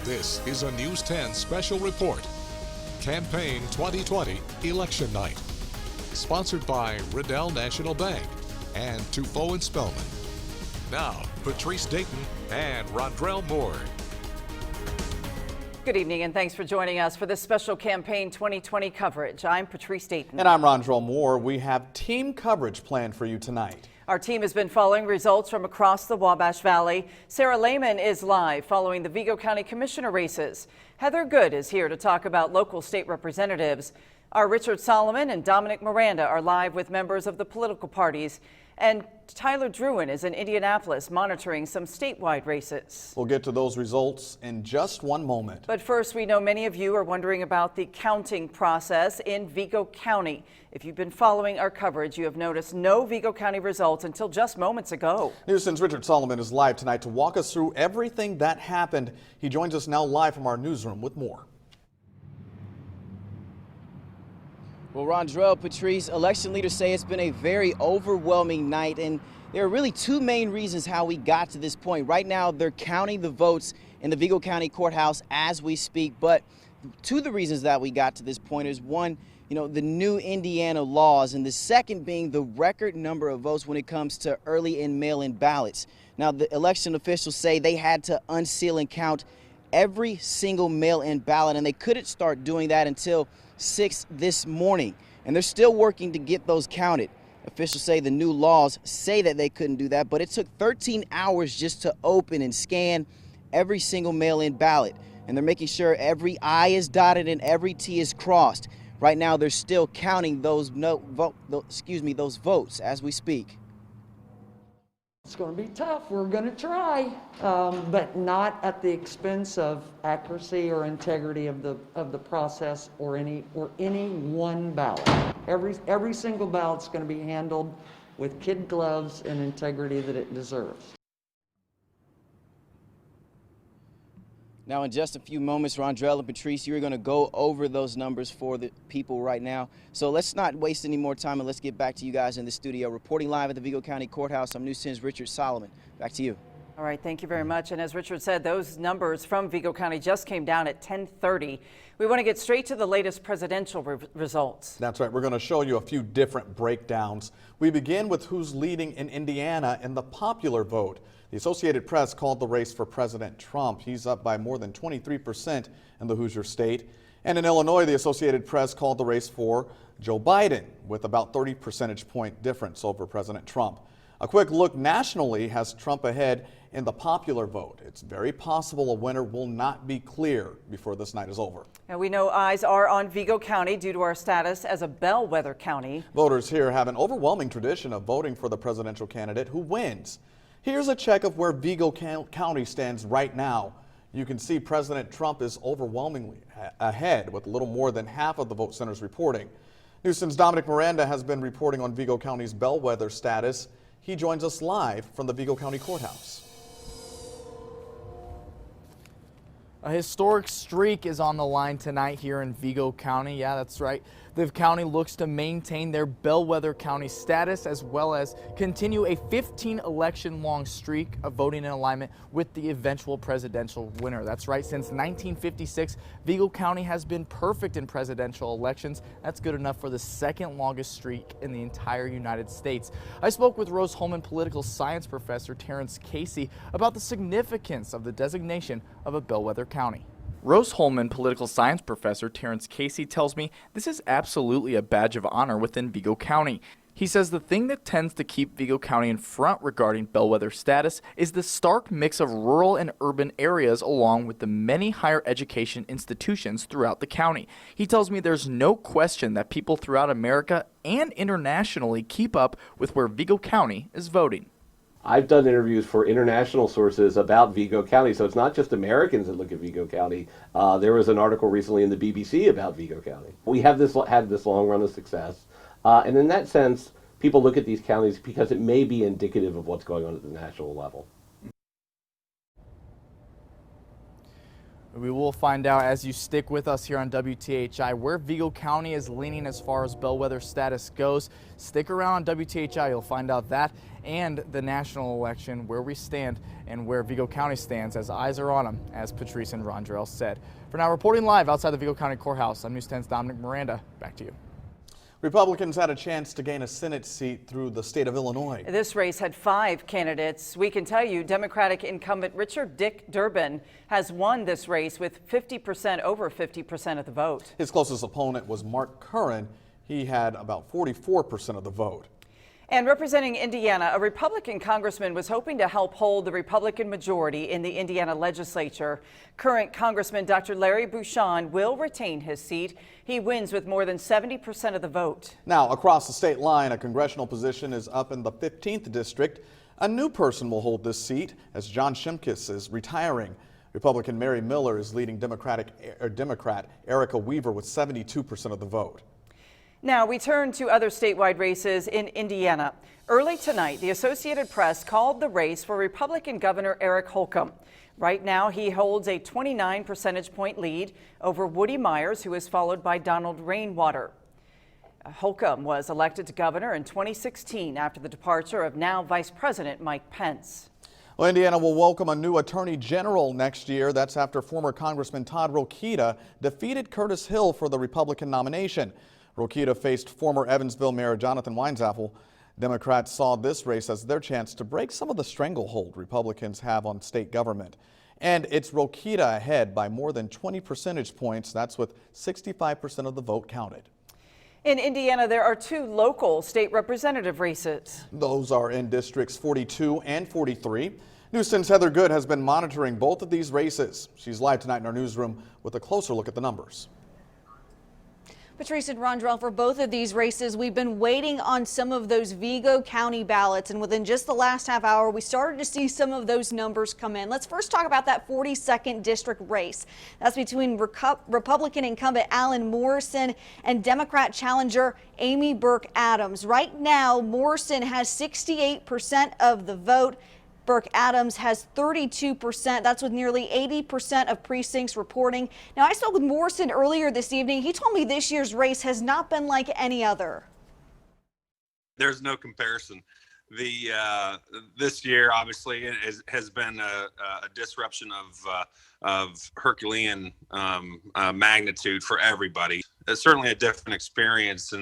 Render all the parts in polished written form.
This is a News 10 special report. Campaign 2020 Election Night. Sponsored by Riddell National Bank and Tufo and Spellman. Now, Patrice Dayton and Rondrell Moore. Good evening and thanks for joining us for this special Campaign 2020 coverage. I'm Patrice Dayton. And I'm Rondrell Moore. We have team coverage planned for you tonight. Our team has been following results from across the Wabash Valley. Sarah Lehman is live following the Vigo County Commissioner races. Heather Good is here to talk about local state representatives. Our Richard Solomon and Dominic Miranda are live with members of the political parties. And Tyler Druin is in Indianapolis monitoring some statewide races. We'll get to those results in just one moment. But first, we know many of you are wondering about the counting process in Vigo County. If you've been following our coverage, you have noticed no Vigo County results until just moments ago. News 10's Richard Solomon is live tonight to walk us through everything that happened. He joins us now live from our newsroom with more. Well, Rondrell, Patrice, election leaders say it's been a very overwhelming night, and there are really two main reasons how we got to this point. Right now, they're counting the votes in the Vigo County Courthouse as we speak, but two of the reasons that we got to this point is one, the new Indiana laws, and the second being the record number of votes when it comes to early and mail-in ballots. Now, the election officials say they had to unseal and count every single mail-in ballot, and they couldn't start doing that until 6 this morning, and they're still working to get those counted. Officials say the new laws say that they couldn't do that, but it took 13 hours just to open and scan every single mail-in ballot, and they're making sure every I is dotted and every T is crossed. Right now, they're still counting those votes as we speak. It's going to be tough. We're going to try, but not at the expense of accuracy or integrity of the process or any one ballot. Every single ballot's going to be handled with kid gloves and integrity that it deserves. Now, in just a few moments, Rondrell and Patrice, you're going to go over those numbers for the people right now. So let's not waste any more time and let's get back to you guys in the studio. Reporting live at the Vigo County Courthouse, I'm News 10's Richard Solomon. Back to you. All right, thank you very much. And as Richard said, those numbers from Vigo County just came down at 10:30. We want to get straight to the latest presidential results. That's right. We're going to show you a few different breakdowns. We begin with who's leading in Indiana in the popular vote. The Associated Press called the race for President Trump. He's up by more than 23% in the Hoosier state. And in Illinois, the Associated Press called the race for Joe Biden with about 30 percentage point difference over President Trump. A quick look nationally has Trump ahead in the popular vote. It's very possible a winner will not be clear before this night is over. And we know eyes are on Vigo County due to our status as a bellwether county. Voters here have an overwhelming tradition of voting for the presidential candidate who wins. Here's a check of where Vigo County stands right now. You can see President Trump is overwhelmingly ahead with a little more than half of the vote centers reporting. News 10's Dominic Miranda has been reporting on Vigo County's bellwether status. He joins us live from the Vigo County Courthouse. A historic streak is on the line tonight here in Vigo County. Yeah, that's right. The county looks to maintain their bellwether county status as well as continue a 15 election long streak of voting in alignment with the eventual presidential winner. That's right. Since 1956, Vigo County has been perfect in presidential elections. That's good enough for the second longest streak in the entire United States. I spoke with Rose-Hulman political science professor Terrence Casey about the significance of the designation of a bellwether county. Rose-Hulman political science professor Terrence Casey tells me this is absolutely a badge of honor within Vigo County. He says the thing that tends to keep Vigo County in front regarding bellwether status is the stark mix of rural and urban areas along with the many higher education institutions throughout the county. He tells me there's no question that people throughout America and internationally keep up with where Vigo County is voting. I've done interviews for international sources about Vigo County, so it's not just Americans that look at Vigo County. There was an article recently in the BBC about Vigo County. We have had this long run of success, and in that sense, people look at these counties because it may be indicative of what's going on at the national level. We will find out as you stick with us here on WTHI where Vigo County is leaning as far as bellwether status goes. Stick around on WTHI, you'll find out that and the national election, where we stand and where Vigo County stands, as eyes are on them, as Patrice and Rondrell said. For now, reporting live outside the Vigo County Courthouse, I'm News 10's Dominic Miranda. Back to you. Republicans had a chance to gain a Senate seat through the state of Illinois. This race had 5 candidates. We can tell you Democratic incumbent Richard Dick Durbin has won this race with over 50% of the vote. His closest opponent was Mark Curran. He had about 44% of the vote. And representing Indiana, a Republican congressman was hoping to help hold the Republican majority in the Indiana legislature. Current Congressman Dr. Larry Bouchon will retain his seat. He wins with more than 70% of the vote. Now, across the state line, a congressional position is up in the 15th district. A new person will hold this seat as John Shimkus is retiring. Republican Mary Miller is leading Democrat Erica Weaver with 72% of the vote. Now we turn to other statewide races in Indiana. Early tonight, the Associated Press called the race for Republican Governor Eric Holcomb. Right now, he holds a 29 percentage point lead over Woody Myers, who is followed by Donald Rainwater. Holcomb was elected to governor in 2016 after the departure of now Vice President Mike Pence. Well, Indiana will welcome a new Attorney General next year. That's after former Congressman Todd Rokita defeated Curtis Hill for the Republican nomination. Rokita faced former Evansville Mayor Jonathan Weinzapfel. Democrats saw this race as their chance to break some of the stranglehold Republicans have on state government. And it's Rokita ahead by more than 20 percentage points. That's with 65% of the vote counted. In Indiana, there are 2 local state representative races. Those are in districts 42 and 43. News 10's Heather Good has been monitoring both of these races. She's live tonight in our newsroom with a closer look at the numbers. Patrice and Rondrell, for both of these races, we've been waiting on some of those Vigo County ballots, and within just the last half hour, we started to see some of those numbers come in. Let's first talk about that 42nd district race. That's between Republican incumbent Alan Morrison and Democrat challenger Amy Burke Adams. Right now, Morrison has 68% of the vote. Burke Adams has 32%. That's with nearly 80% of precincts reporting. Now, I spoke with Morrison earlier this evening. He told me this year's race has not been like any other. There's no comparison. This year, obviously, has been a disruption of Herculean magnitude for everybody. It's certainly a different experience,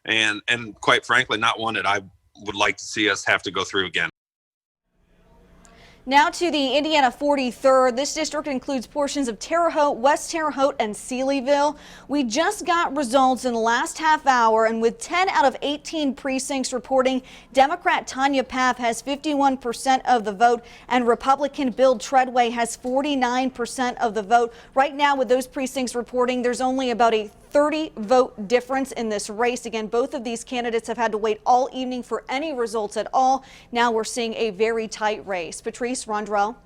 and quite frankly, not one that I would like to see us have to go through again. Now to the Indiana 43rd. This district includes portions of Terre Haute, West Terre Haute, and Sealyville. We just got results in the last half hour, and with 10 out of 18 precincts reporting, Democrat Tanya Paff has 51% of the vote, and Republican Bill Treadway has 49% of the vote. Right now, with those precincts reporting, there's only about a 30-vote difference in this race. Again, both of these candidates have had to wait all evening for any results at all. Now we're seeing a very tight race. Patrice, Rondrell.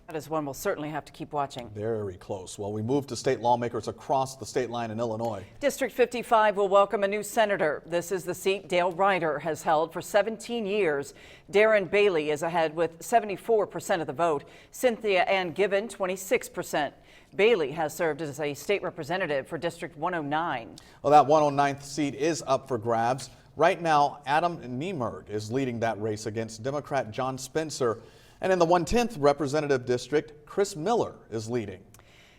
That is one we'll certainly have to keep watching. Very close. Well, we move to state lawmakers across the state line in Illinois. District 55 will welcome a new senator. This is the seat Dale Ryder has held for 17 years. Darren Bailey is ahead with 74% of the vote. Cynthia Ann Gibbon, 26%. Bailey has served as a state representative for District 109. Well, that 109th seat is up for grabs. Right now, Adam Niemerg is leading that race against Democrat John Spencer. And in the 110th representative district, Chris Miller is leading.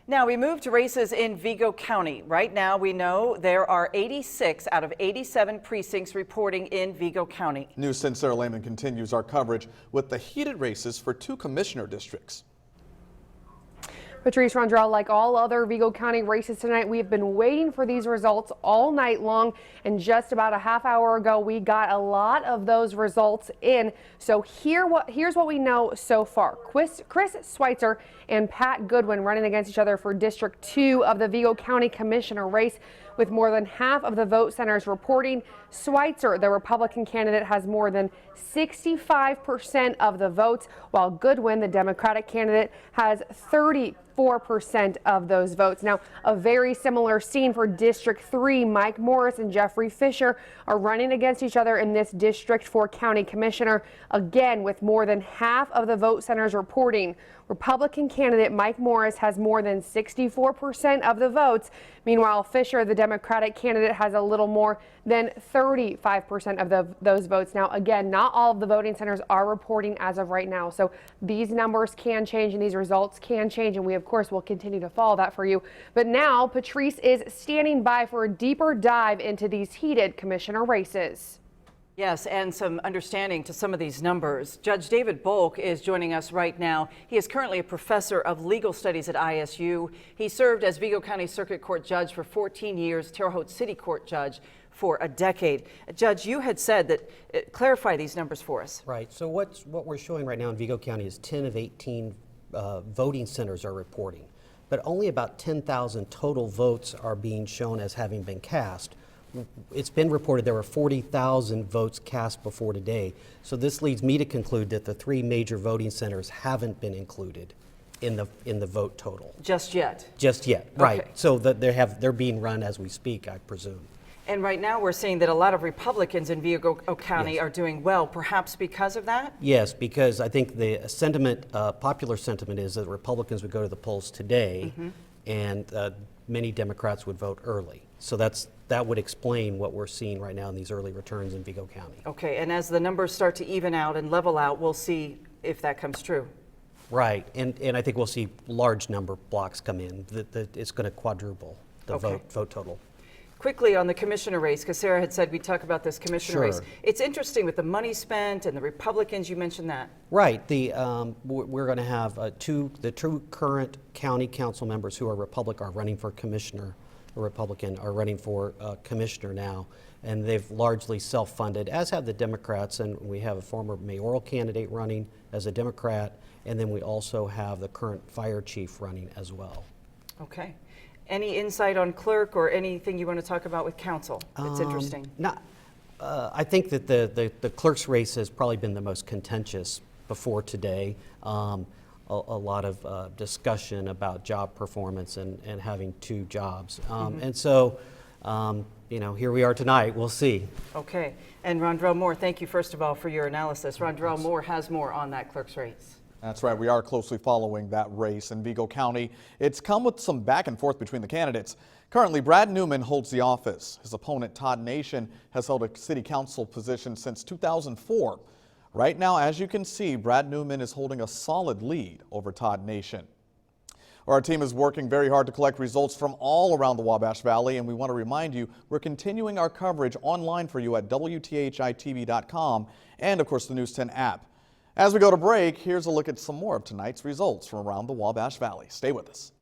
Now we move to races in Vigo County. Right now we know there are 86 out of 87 precincts reporting in Vigo County. News 10's Sarah Lehman continues our coverage with the heated races for 2 commissioner districts. Patrice, Rondrell, like all other Vigo County races tonight, we have been waiting for these results all night long, and just about a half hour ago we got a lot of those results in. So here's what we know so far. Chris Schweitzer and Pat Goodwin running against each other for District 2 of the Vigo County Commissioner race, with more than half of the vote centers reporting. Schweitzer, the Republican candidate, has more than 65% of the votes, while Goodwin, the Democratic candidate, has 34% of those votes. Now, a very similar scene for District 3. Mike Morris and Jeffrey Fisher are running against each other in this district for county commissioner, again with more than half of the vote centers reporting. Republican candidate Mike Morris has more than 64% of the votes. Meanwhile, Fisher, the Democratic candidate, has a little more than 35% of those votes. Now, again, not all of the voting centers are reporting as of right now, so these numbers can change and these results can change, and we, of course, will continue to follow that for you. But now, Patrice is standing by for a deeper dive into these heated commissioner races. Yes, and some understanding to some of these numbers. Judge David Bolk is joining us right now. He is currently a professor of legal studies at ISU. He served as Vigo County Circuit Court judge for 14 years, Terre Haute City Court judge for a decade. Judge, you had said that, clarify these numbers for us. Right, so what we're showing right now in Vigo County is 10 of 18 voting centers are reporting, but only about 10,000 total votes are being shown as having been cast. It's been reported there were 40,000 votes cast before today. So this leads me to conclude that the 3 major voting centers haven't been included in the vote total. Just yet? Just yet, right. So that they're being run as we speak, I presume. And right now we're seeing that a lot of Republicans in Vigo County are doing well, perhaps because of that? Yes, because I think the sentiment, popular sentiment is that Republicans would go to the polls today and many Democrats would vote early. So that would explain what we're seeing right now in these early returns in Vigo County. Okay, and as the numbers start to even out and level out, we'll see if that comes true. Right, and I think we'll see large number blocks come in. It's going to quadruple the vote total. Quickly on the commissioner race, because Sarah had said we'd talk about this commissioner race. It's interesting with the money spent and the Republicans, you mentioned that. Right, we're going to have the two current county council members who are Republican are running for commissioner. A Republican are running for commissioner now, and they've largely self-funded, as have the Democrats, and we have a former mayoral candidate running as a Democrat, and then we also have the current fire chief running as well. Okay. Any insight on clerk or anything you want to talk about with council? It's interesting. I think that the clerk's race has probably been the most contentious before today. A lot of discussion about job performance and having 2 jobs. And so, here we are tonight. We'll see. Okay. And Rondrell Moore, thank you first of all for your analysis. Rondrell Moore has more on that clerk's race. That's right. We are closely following that race in Vigo County. It's come with some back and forth between the candidates. Currently, Brad Newman holds the office. His opponent, Todd Nation, has held a city council position since 2004. Right now, as you can see, Brad Newman is holding a solid lead over Todd Nation. Our team is working very hard to collect results from all around the Wabash Valley, and we want to remind you we're continuing our coverage online for you at WTHI-TV.com and, of course, the News 10 app. As we go to break, here's a look at some more of tonight's results from around the Wabash Valley. Stay with us.